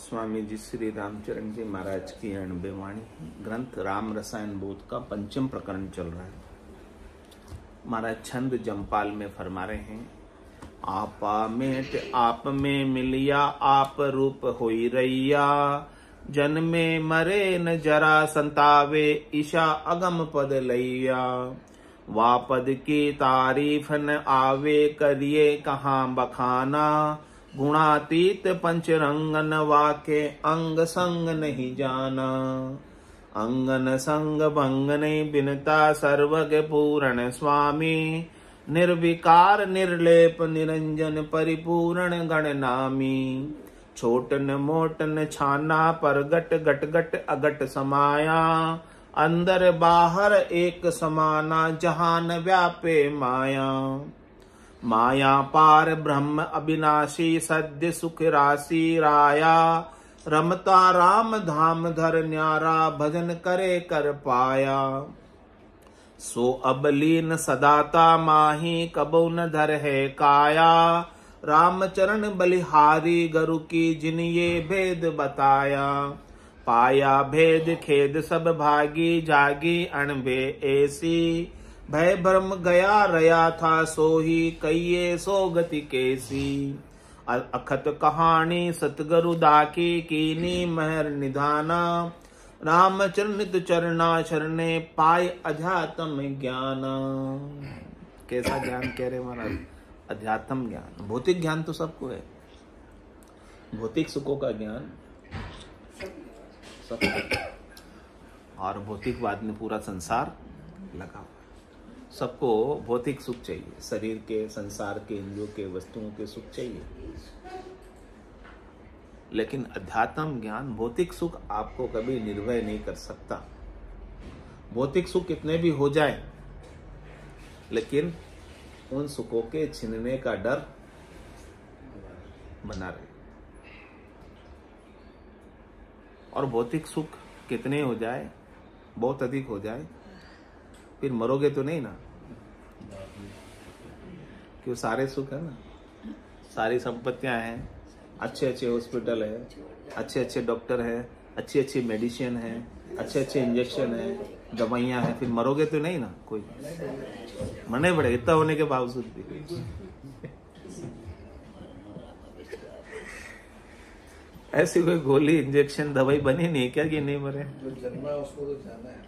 स्वामी जी श्री रामचरण जी महाराज की 90 वाणी ग्रंथ राम रसायन बोध का 5वां प्रकरण चल रहा है। महाराज छंद जमपाल में फरमा रहे हैं, आपा मेट आप में मिलिया आप रूप होई रैया, जन्मे मरे न जरा संतावे ईशा अगम पद लैया, वा पद की तारीफ न आवे करिए कहाँ बखाना, गुणातीत पंचरंगन वाके अंग संग नहीं जाना, अंगन संग भंग नहीं बिनता सर्वज्ञ पूर्ण स्वामी, निर्विकार निर्लेप निरंजन परिपूर्ण गणनामी, छोटन मोटन छाना परगट गट गट अगट समाया, अंदर बाहर एक समाना जहान व्यापे माया, माया पार ब्रह्म अविनाशी सद्य सुख राशि राया, रमता राम धाम धर न्यारा भजन करे कर पाया, सो अबलीन सदाता माही कबो न धर है काया, रामचरण बलिहारी गरु की जिन ये भेद बताया, पाया भेद खेद सब भागी जागी अणबे ऐसी, भय भ्रम गया रया था सोही कहिए सो गति कैसी, अखत कहानी सतगुरु दाकी कीनी महर निधाना, रामचरित चरना शरणे पाय अध्यात्म ज्ञान। कैसा ज्ञान कह रहे महाराज? अध्यात्म ज्ञान। भौतिक ज्ञान तो सबको है, भौतिक सुखों का ज्ञान सबको, और भौतिकवाद में पूरा संसार लगा हुआ। सबको भौतिक सुख चाहिए, शरीर के, संसार के, इंद्रियों के, वस्तुओं के सुख चाहिए, लेकिन अध्यात्म ज्ञान भौतिक सुख आपको कभी निर्भय नहीं कर सकता। भौतिक सुख कितने भी हो जाए, लेकिन उन सुखों के छीनने का डर बना रहे। और भौतिक सुख कितने हो जाए, बहुत अधिक हो जाए, फिर मरोगे तो नहीं ना, क्यों? सारे सुख है ना, सारी संपत्तियां हैं, अच्छे अच्छे हॉस्पिटल है, अच्छे अच्छे डॉक्टर है, अच्छी अच्छी मेडिसिन है, अच्छे अच्छे इंजेक्शन है, दवाइयां हैं, फिर मरोगे तो नहीं ना कोई? मरने पड़े इतना होने के बावजूद भी। ऐसी कोई गोली इंजेक्शन दवाई बनी नहीं क्या कि नहीं मरे? जो जन्मा उसको तो जाना है।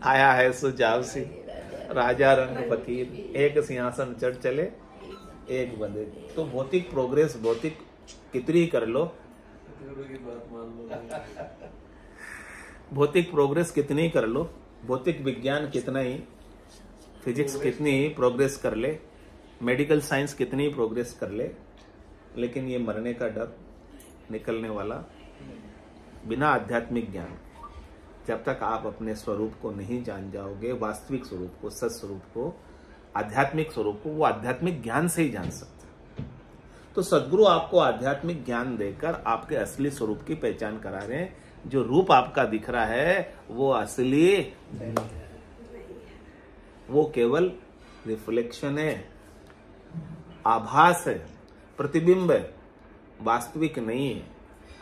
आया है सो जावसी, राजा रंग फकीर, एक सिंहासन चढ़ चले एक बंदे। तो भौतिक प्रोग्रेस, भौतिक कितनी ही कर लो, भौतिक प्रोग्रेस कितनी ही कर लो, भौतिक विज्ञान कितना ही, फिजिक्स कितनी ही प्रोग्रेस कर ले, मेडिकल साइंस कितनी ही प्रोग्रेस कर ले, लेकिन ये मरने का डर निकलने वाला बिना आध्यात्मिक ज्ञान, जब तक आप अपने स्वरूप को नहीं जान जाओगे, वास्तविक स्वरूप को, सत स्वरूप को, आध्यात्मिक स्वरूप को, वो आध्यात्मिक ज्ञान से ही जान सकते हैं। तो सद्गुरु आपको आध्यात्मिक ज्ञान देकर आपके असली स्वरूप की पहचान करा रहे हैं। जो रूप आपका दिख रहा है वो असली, वो केवल रिफ्लेक्शन है, आभास है, प्रतिबिंब है, वास्तविक नहीं है।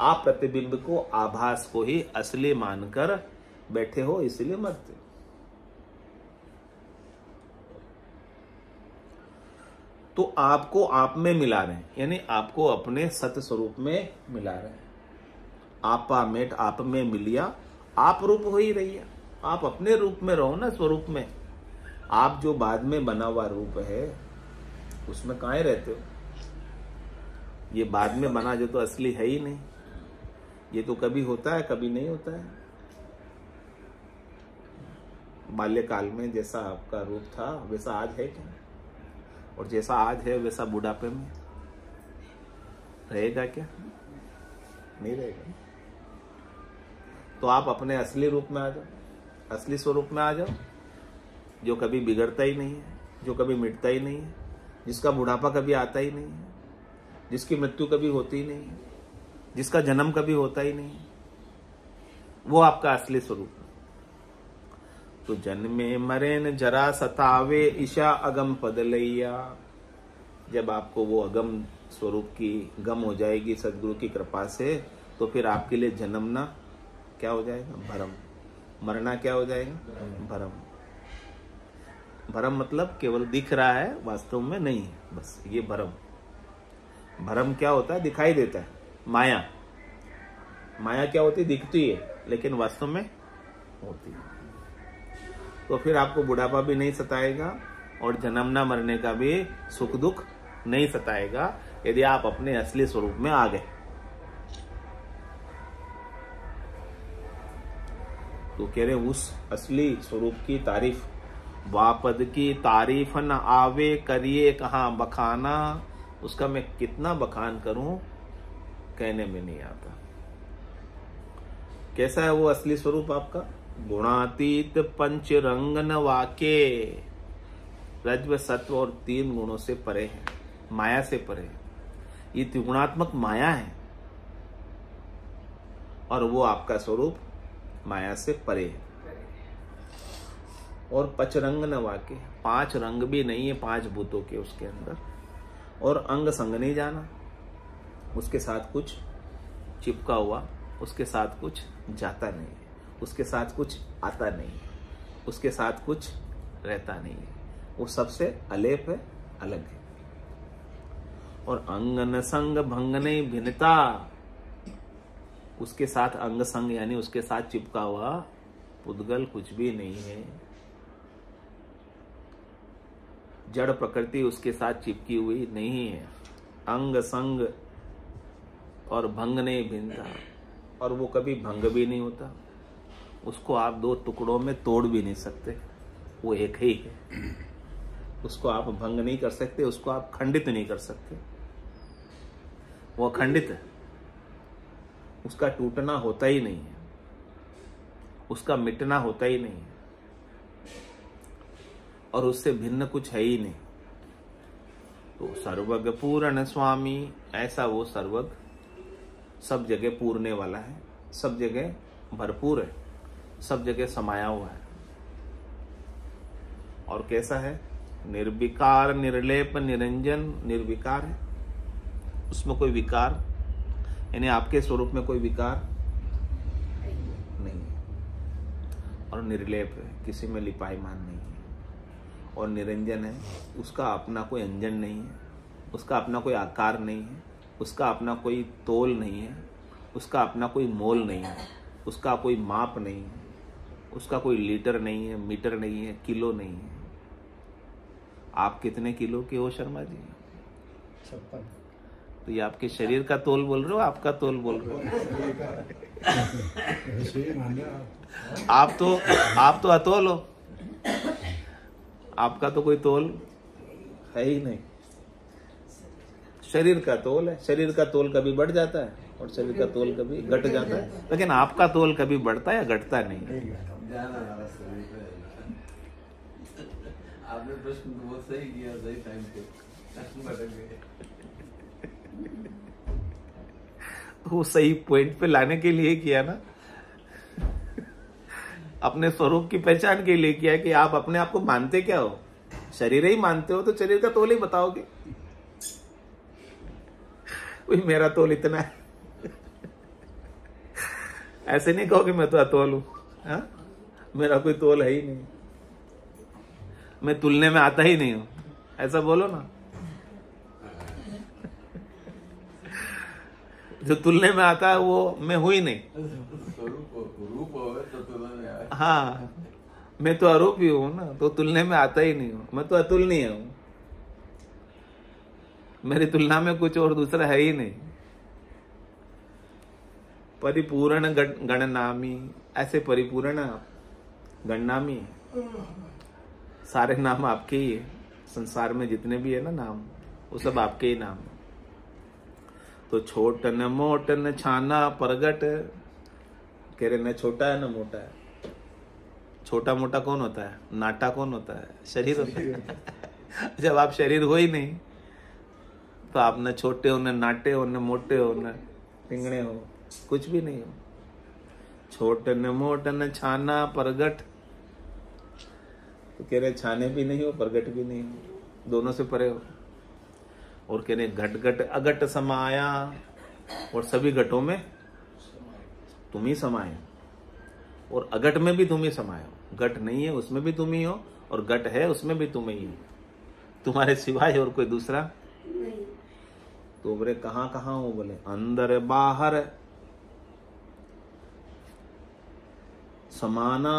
आप प्रतिबिंब को, आभास को ही असली मानकर बैठे हो, इसलिए मरते हो। तो आपको आप में मिला रहे हैं, यानी आपको अपने सत्य स्वरूप में मिला रहे हैं। आपा मेट आप में मिलिया, आप रूप हो ही रही है। आप अपने रूप में रहो ना, स्वरूप में। आप जो बाद में बना हुआ रूप है उसमें कहाँ रहते हो? ये बाद में बना जो तो असली है ही नहीं। ये तो कभी होता है, कभी नहीं होता है। बाल्यकाल में जैसा आपका रूप था वैसा आज है क्या? और जैसा आज है वैसा बुढ़ापे में रहेगा क्या? नहीं रहेगा। तो आप अपने असली रूप में आ जाओ, असली स्वरूप में आ जाओ, जो कभी बिगड़ता ही नहीं है, जो कभी मिटता ही नहीं है, जिसका बुढ़ापा कभी आता ही नहीं है, जिसकी मृत्यु कभी होती ही नहीं है, जिसका जन्म कभी होता ही नहीं है, वो आपका असली स्वरूप है। तो जन्मे मरे न जरा सतावे ईशा अगम पद लैया। जब आपको वो अगम स्वरूप की गम हो जाएगी सदगुरु की कृपा से, तो फिर आपके लिए जन्मना क्या हो जाएगा? भरम। मरना क्या हो जाएगा? भरम। भरम मतलब केवल दिख रहा है, वास्तव में नहीं है, बस ये भरम। भरम क्या होता है? दिखाई देता है। माया, माया क्या होती है? दिखती है लेकिन वास्तव में होती है। तो फिर आपको बुढ़ापा भी नहीं सताएगा और जन्मना मरने का भी सुख दुख नहीं सताएगा यदि आप अपने असली स्वरूप में आ गए। तो कह रहे उस असली स्वरूप की तारीफ, वापद की तारीफ न आवे करिए कहां बखाना, उसका मैं कितना बखान करूं कहने में नहीं आता। कैसा है वो असली स्वरूप आपका? गुणातीत पंच रंग न वाके, रज्व सत्व और 3 गुणों से परे है, माया से परे है। ये त्रिगुणात्मक माया है और वो आपका स्वरूप माया से परे है। और पचरंग न वाके, 5 रंग भी नहीं है 5 भूतों के उसके अंदर, और अंग संग नहीं जाना, उसके साथ कुछ चिपका हुआ, उसके साथ कुछ जाता नहीं है, उसके साथ कुछ आता नहीं है, उसके साथ कुछ रहता नहीं है, वो सबसे अलेप है, अलग है। और अंग न संग भंग नहीं भिन्नता, उसके साथ अंग संग यानी उसके साथ चिपका हुआ पुद्गल कुछ भी नहीं है। जड़ प्रकृति उसके साथ चिपकी हुई नहीं है। अंग संग और भंग नहीं भिन्नता, और वो कभी भंग भी नहीं होता। उसको आप 2 टुकड़ों में तोड़ भी नहीं सकते, वो एक ही है। उसको आप भंग नहीं कर सकते, उसको आप खंडित नहीं कर सकते, वो अखंडित है। उसका टूटना होता ही नहीं है, उसका मिटना होता ही नहीं है, और उससे भिन्न कुछ है ही नहीं। तो सर्वज्ञ पूर्ण स्वामी, ऐसा वो सर्वज्ञ सब जगह पूरने वाला है, सब जगह भरपूर है, सब जगह समाया हुआ है। और कैसा है? निर्विकार निर्लेप निरंजन, निर्विकार है, उसमें कोई विकार यानी आपके स्वरूप में कोई विकार नहीं है, और निर्लेप है, किसी में लिपायमान नहीं है, और निरंजन है, उसका अपना कोई अंजन नहीं है, उसका अपना कोई आकार नहीं है, उसका अपना कोई तोल नहीं है, उसका अपना कोई मोल नहीं है, उसका कोई माप नहीं है, उसका कोई लीटर नहीं है, मीटर नहीं है, किलो नहीं है। आप कितने किलो के हो शर्मा जी? 56। तो ये आपके शरीर का तोल बोल रहे हो, आपका तोल बोल रहे हो? आप तो अतोल हो, आपका तो कोई तोल है ही नहीं। शरीर का तोल है, शरीर का तोल कभी बढ़ जाता है और शरीर का तोल कभी घट जाता है, लेकिन आपका तोल कभी बढ़ता है या घटता नहीं। आपने प्रश्न बहुत सही किया, सही टाइम पे। वो सही पॉइंट पे लाने के लिए किया ना, अपने स्वरूप की पहचान के लिए किया कि आप अपने आप को मानते क्या हो? शरीर ही मानते हो तो शरीर का तोल ही बताओगे। कोई मेरा तोल इतना है ऐसे नहीं कहोगे मैं तो अतोल हूं, हाँ? मेरा कोई तोल है ही नहीं, मैं तुलने में आता ही नहीं हूं, ऐसा बोलो ना। जो तुलने में आता है वो मैं हूं ही नहीं। हाँ, मैं तो अरूप ही हूं ना, तो तुलने में आता ही नहीं हूं, मैं तो अतुलनीय हूं, मेरी तुलना में कुछ और दूसरा है ही नहीं। परिपूर्ण गणनामी, ऐसे परिपूर्ण गणनामी, सारे नाम आपके ही है, संसार में जितने भी है ना नाम, वो सब आपके ही नाम है। तो छोटन मोटन छाना प्रगट, कह रहे न छोटा है न मोटा है। छोटा मोटा कौन होता है? नाटा कौन होता है? शरीर होता है। जब आप शरीर हो ही नहीं तो आप न छोटे हो, न नाटे हो, न मोटे हो, न टिंगणे हो, कुछ भी नहीं हो। छोटन मोटन छाना प्रगट, तो कह रहे छाने भी नहीं हो, प्रगट भी नहीं हो, दोनों से परे हो। और कह रहे घट घट अघट समाया, और सभी घटों में तुम ही समाये हो, और अघट में भी तुम ही समाये हो। घट नहीं है उसमें भी तुम ही हो, और घट है उसमें भी तुम ही हो, तुम्हारे सिवाय और कोई दूसरा नहीं। तो बोले कहाँ कहाँ हो? बोले अंदर बाहर समाना,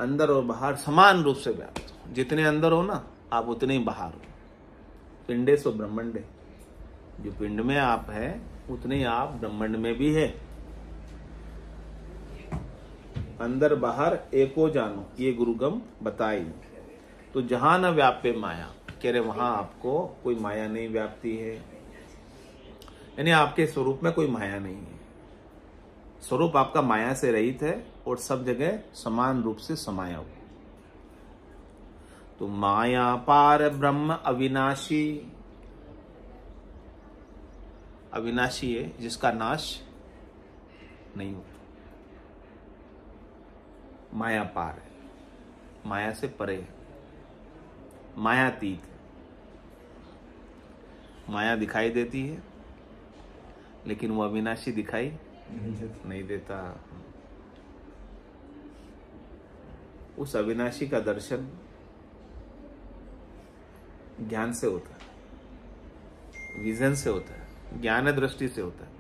अंदर और बाहर समान रूप से व्याप्त हो। जितने अंदर हो ना आप उतने ही बाहर हो। पिंडे सो ब्रह्मंडे, जो पिंड में आप है उतने ही आप ब्रह्मांड में भी है। अंदर बाहर एको जानो, ये गुरुगम बताई। तो जहां न व्यापे माया, कह रहे वहां आपको कोई माया नहीं व्याप्ति है, यानी आपके स्वरूप में कोई माया नहीं है। स्वरूप आपका माया से रहित है और सब जगह समान रूप से समाया हुआ। तो माया पार ब्रह्म अविनाशी, अविनाशी है जिसका नाश नहीं होता। माया पार है, माया से परे है, मायातीत है। माया दिखाई देती है लेकिन वो अविनाशी दिखाई नहीं देता। उस अविनाशी का दर्शन ज्ञान से होता है, विजन से होता है, ज्ञान दृष्टि से होता है।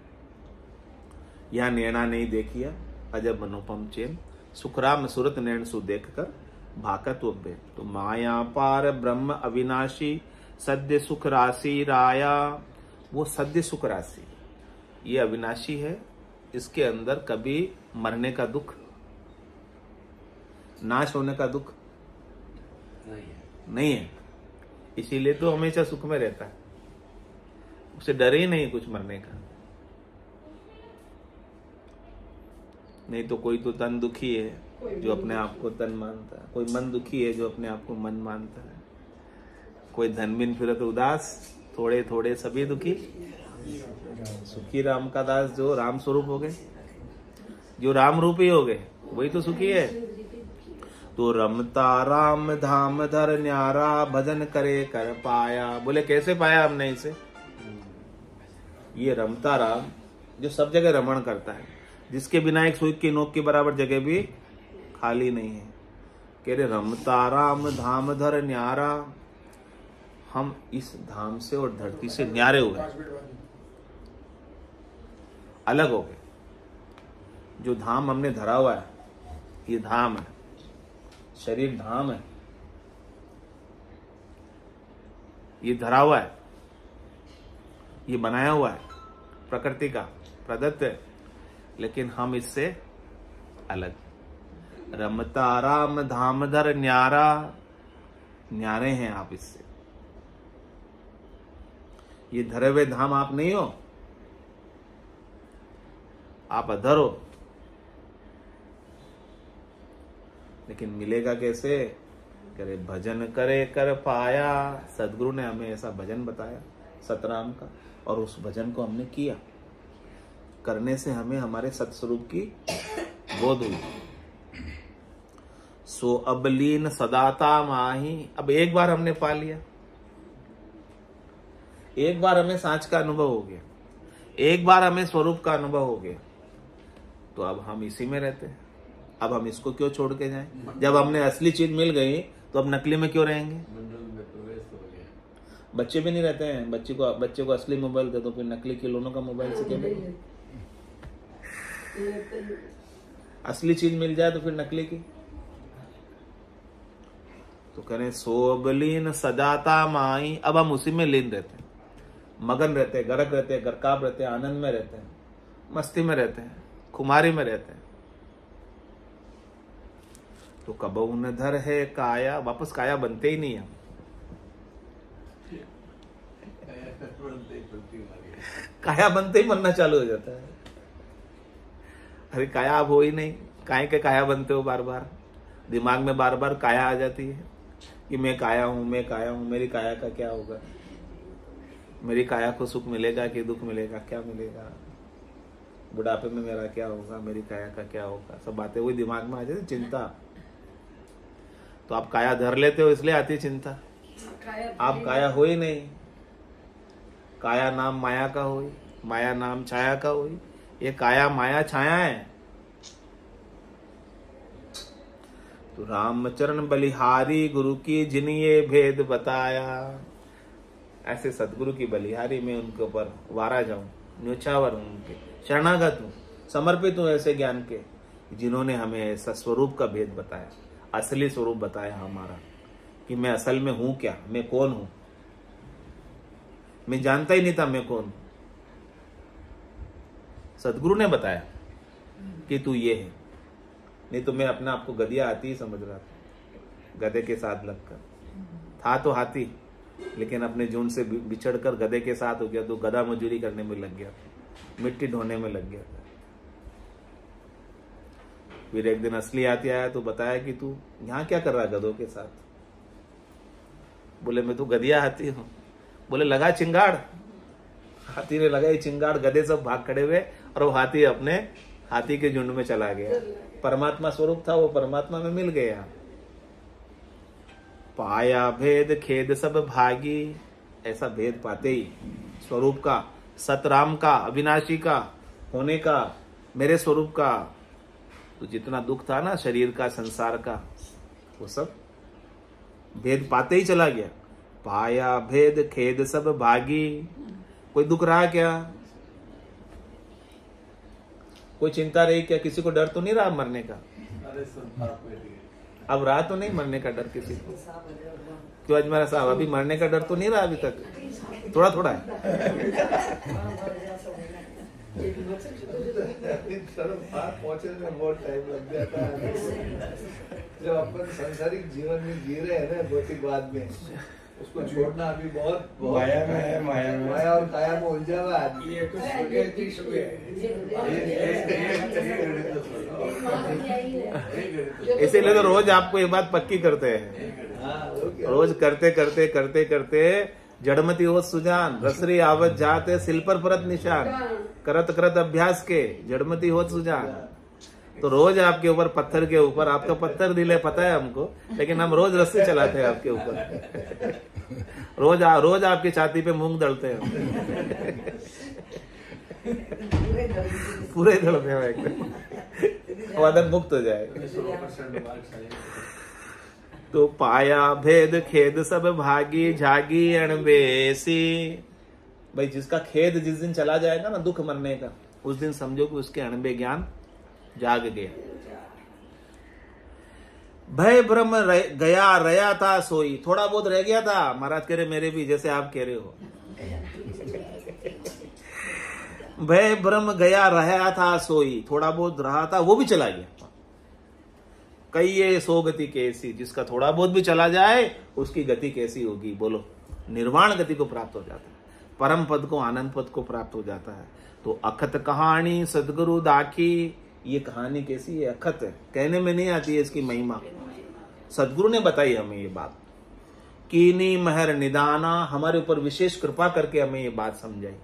यह नैना नहीं देखिया अजब अनुपम चेन, सुखराम सुरत नैन सु देख कर भाकत उब्बे। तो माया पार ब्रह्म अविनाशी सद्य सुख राशि राया, वो सद्य सुख राशि ये अविनाशी है। इसके अंदर कभी मरने का दुख, नाश होने का दुख नहीं है। इसीलिए तो हमेशा सुख में रहता है, उसे डर ही नहीं कुछ मरने का। नहीं तो कोई तो तन दुखी है जो अपने आप को तन मानता है, कोई मन दुखी है जो अपने आप को मन मानता है, कोई धन बिन फिरत उदास, थोड़े थोड़े सभी दुखी, सुखी राम का दास। जो राम स्वरूप हो गए, जो राम रूपी हो गए, वही तो सुखी है। तो रमता राम धाम धर न्यारा, भजन करे कर पाया। बोले कैसे पाया हमने इसे? ये रमता राम जो सब जगह रमण करता है, जिसके बिना एक सुई की नोक के बराबर जगह भी खाली नहीं है। कह रहे रमता राम धाम धर न्यारा, हम इस धाम से और धरती से न्यारे हुए, अलग हो गए। जो धाम हमने धरा हुआ है, ये धाम है, शरीर धाम है, ये धरा हुआ है, ये बनाया हुआ है, प्रकृति का प्रदत्त है, लेकिन हम इससे अलग। रमता राम धाम धर न्यारा, न्यारे हैं आप इससे। ये धरे हुए धाम आप नहीं हो, आप अधर हो। लेकिन मिलेगा कैसे? करे भजन करे कर पाया। सदगुरु ने हमें ऐसा भजन बताया सतराम का, और उस भजन को हमने किया। करने से हमें हमारे सत्स्वरूप की बोध हुई। सो अबलीन सदाता माही, अब एक बार हमने पा लिया, एक बार हमें सांच का अनुभव हो गया, एक बार हमें स्वरूप का अनुभव हो गया, तो अब हम इसी में रहते हैं। अब हम इसको क्यों छोड़ के जाएं? जब हमने असली चीज मिल गई तो अब नकली में क्यों रहेंगे? मंडल में प्रवेश हो गया। बच्चे भी नहीं रहते हैं। बच्चे को असली मोबाइल दे दो, फिर नकली खिलौनों का मोबाइल से क्या लेंगे? असली चीज मिल जाए तो फिर नकली की। तो करें सोबलीन सदाता माई, अब हम उसी में लीन रहते हैं, मगन रहते हैं, गरक रहते हैं, गरकाब रहते हैं, आनंद में रहते हैं, मस्ती में रहते हैं, खुमारी में रहते हैं। तो कबहू न धर है काया, वापस काया बनते ही नहीं हम। काया बनते ही मरना चालू हो जाता है। अरे काया अब हो ही नहीं, काहे के काया बनते हो बार बार? दिमाग में बार बार काया आ जाती है कि मैं काया हूं, मैं काया हूं, मेरी काया का क्या होगा? मेरी काया को सुख मिलेगा कि दुख मिलेगा? क्या मिलेगा? बुढ़ापे में मेरा क्या होगा? मेरी काया का क्या होगा? सब बातें वही दिमाग में आ जाती, चिंता। तो आप काया धर लेते हो इसलिए आती चिंता। आप काया हो ही नहीं। काया नाम माया का होई, माया नाम छाया का होई। ये काया माया छाया है, तो रामचरण बलिहारी गुरु की जिन ये भेद बताया। ऐसे सदगुरु की बलिहारी में उनके ऊपर वारा जाऊं, न्योछावर हूं, उनके शरणागत हूं, समर्पित हूं ऐसे ज्ञान के जिन्होंने हमें ऐसा स्वरूप का भेद बताया, असली स्वरूप बताया हमारा, कि मैं असल में हूं क्या, मैं कौन हूं। मैं जानता ही नहीं था मैं कौन। सदगुरु ने बताया कि तू ये है, नहीं तो मैं अपने आप को गधिया हाथी ही समझ रहा था, गधे के साथ लगकर। था तो हाथी, लेकिन अपने झुंड से बिछड़कर गधे के साथ हो गया तो गधा मजदूरी करने में लग गया, मिट्टी ढोने में लग गया। फिर एक दिन असली हाथी आया तो बताया कि तू यहाँ क्या कर रहा है गधों के साथ। बोले मैं तो गधिया हाथी हूं। बोले लगा चिंगाड़। हाथी ने लगाई चिंगाड़, गधे सब भाग खड़े हुए और वो हाथी अपने हाथी के झुंड में चला गया। परमात्मा स्वरूप था, वो परमात्मा में मिल गया। पाया भेद खेद सब भागी, ऐसा भेद पाते ही स्वरूप का, सतराम का, अविनाशी का होने का, मेरे स्वरूप का, तो जितना दुख था ना शरीर का, संसार का, वो सब भेद पाते ही चला गया। पाया भेद खेद सब भागी। कोई दुख रहा क्या? कोई चिंता रही क्या? किसी को डर तो नहीं रहा मरने का? अब रहा तो नहीं मरने का डर किसी को? क्यों अजमेरा साहब, अभी मरने का डर तो नहीं रहा अभी तक? थोड़ा थोड़ा है। पहुंचने में बहुत टाइम लग जाता है। जब अपन सांसारिक जीवन में जी रहे हैं ना, भौतिकवाद में, उसको छोड़ना अभी बहुत माया में है, माया और काया में उलझा हुआ आदमी। ये कुछ इसीलिए तो रोज आपको ये बात पक्की करते हैं। रोज करते करते करते करते जड़मती हो सुजान, रसरी आवत जाते सिल पर परत निशान, करत करत अभ्यास के जड़मती हो सुजान। तो रोज आपके ऊपर पत्थर के ऊपर, आपका पत्थर दिल है पता है हमको, लेकिन हम रोज रस्सी चलाते हैं आपके ऊपर। रोज आपकी छाती पे मूंग दलते हैं। पूरे दलते हैं एकदम, वादन मुक्त हो जाएगा। तो पाया भेद खेद सब भागी, जागी अणबेसी। भाई जिसका खेद जिस दिन चला जाएगा ना, दुख मरने का, उस दिन समझो कि उसके अणबे ज्ञान जाग गया। भय भ्रम गया रया था सोई। थोड़ा बहुत रह गया था, महाराज कह रहे मेरे भी, जैसे आप कह रहे हो। भय भ्रम गया रहा था सोई, थोड़ा बहुत रहा था वो भी चला गया। कई ये सो गति कैसी, जिसका थोड़ा बहुत भी चला जाए उसकी गति कैसी होगी बोलो? निर्वाण गति को प्राप्त हो जाता है, परम पद को, आनंद पद को प्राप्त हो जाता है। तो अखत कहानी सदगुरु दाखी, ये कहानी कैसी है? अखत है, कहने में नहीं आती है इसकी महिमा। सदगुरु ने बताई हमें ये बात। कीनी महर निदाना, हमारे ऊपर विशेष कृपा करके हमें ये बात समझाई।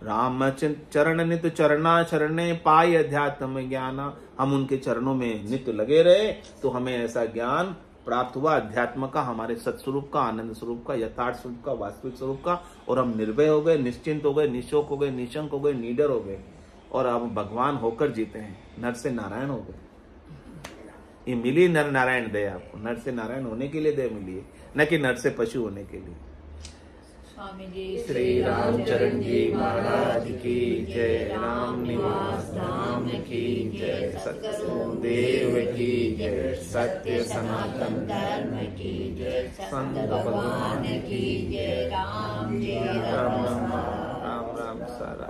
राम चरण नित चरना चरणे पाई अध्यात्म ज्ञाना, हम उनके चरणों में नित्य लगे रहे तो हमें ऐसा ज्ञान प्राप्त हुआ, अध्यात्म का, हमारे सत्स्वरूप का, आनंद स्वरूप का, यथार्थ स्वरूप का, वास्तविक स्वरूप का। और हम निर्भय हो गए, निश्चिंत हो गए, निशोक हो गए, निशंक हो गए, निडर हो गए, और अब भगवान होकर जीते हैं। नर से नारायण हो गए। ये मिली नर नारायण दया आपको, नर से नारायण होने के लिए दया मिली है, न कि नर से पशु होने के लिए। श्री रामचरण जी महाराज की जय, राम निवास धाम की जय, सत्यदेव की जय, सत्य सनातन धर्म की जय, संत भगवान की जय। राम राम राम राम सारा।